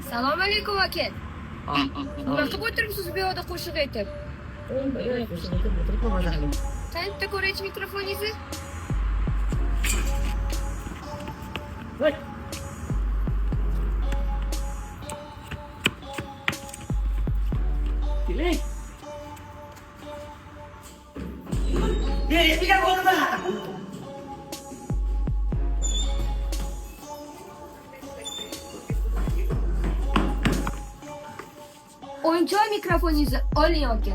Salom alaykum aka. Nima qilib o'tiribsiz bu yoqda qo'shiq aytib? Qayerda ko'raychi mikrofoningizni? Keling. Nega qo'lima? O'yinchoq mikrofoningizni oling aka.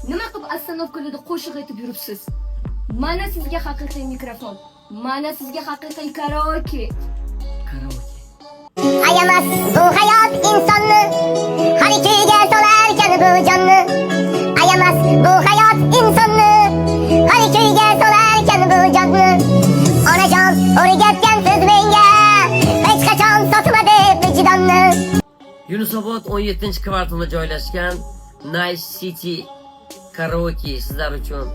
Nima qilib остановкаларда qo'shiq aytib yuribsiz? Mana sizga haqiqiy mikrofon. Mana sizga haqiqiy karaoke. Ayamas bu hayot insonni, har ikkiga solarkan bu jonni. Ayamas bu hayot insonni, har ikkiga solarkan bu jonni. Onajon o'rgatgan siz menga, hech qachon sotmadi vijdonni. Yunusobod 17-kvartalda joylashgan Nice City Karaoke sizlar uchun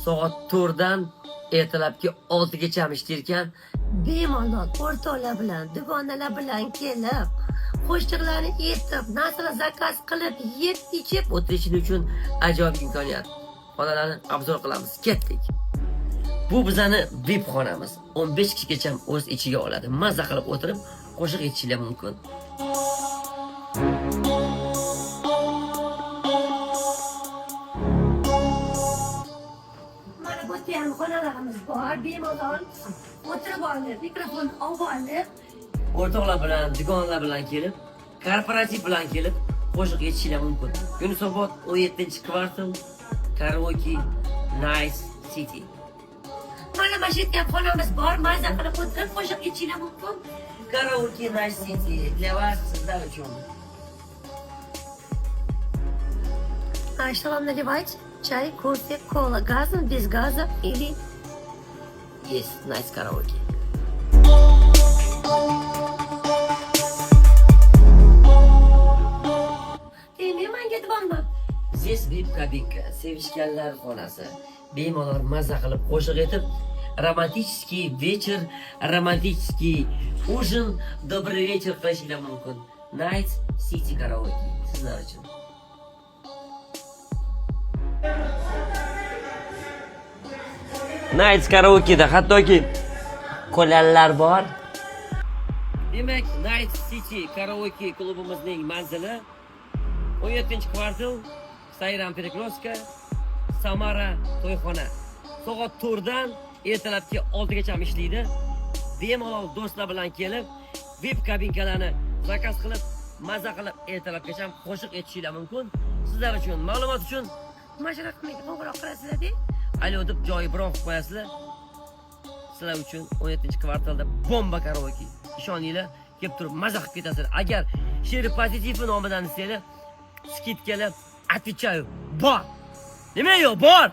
soat 4 dan ertalabki 6 gacha ishlar ekan. Bemalol o'rtoqlar bilan, dugonalar bilan kelib, qo'shiqlarni aytib, narsalar zakaz qilib, yeb ichib O'tirishing uchun ajoyib imkoniyat. Xonalarni obzor qilamiz. Ketdik. Bu bizani VIP xonamiz. 15 kishigacha o'z ichiga oladi. Mazza qilib o'tirib, qo'shiq aytishingiz mumkin. mana bu yerda ham xonalarimiz bor, bemalol o'tirib olib, mikrofon olib, O'rtoqlar bilan, dugonlar bilan kelib, korporativ bilan kelib, qo'shiq aytishingiz mumkin. Yunusobod 17-kvartal Karaoke Nice City. mana shu yerda ham xonamiz bor, mazza qilib o'tirib, qo'shiq aytishingiz mumkin. Karaoke Nice City для вас sizlar uchun. А что вам наливать? Чай, кофе, кола, газом, без газа или... Есть Nice Karaoke. Men ketibman. Здесь VIP kabinka, sevishganlar xonasi. Bemalol mazza qilib qo'shiq aytib, romantiskiy вечер, romantiskiy ужин, добрый вечер qilishingiz mumkin. Nice City Karaoke sizlar uchun. Nice Karaoke'da hattoki qo'llar bor. Demak, Nice City Karaoke klubimizning manzili 17-kvartal Sayram Perekroska, Samara to'yxona. Soat 4 dan ertalabki 6 gacha ishlaydi. Bemalol do'stlar bilan kelib, VIP kabinkalarni zakaz qilib, mazza qilib ertalabgacha qo'shiq aytishingiz mumkin. Sizlar uchun, ma'lumot uchun Mana raqamga qo'ng'iroq qilasizlar-da. Alo deb joyi biroq qo'yasizlar. Sizlar uchun 17-kvartalda bomba karaoke. Ishoninglar, kelib turib mazza qilib ketasizlar. Agar she'r pozitiv nomidan desanglar, skidkalar, отвечаю, bor. Nima yo'q, bor.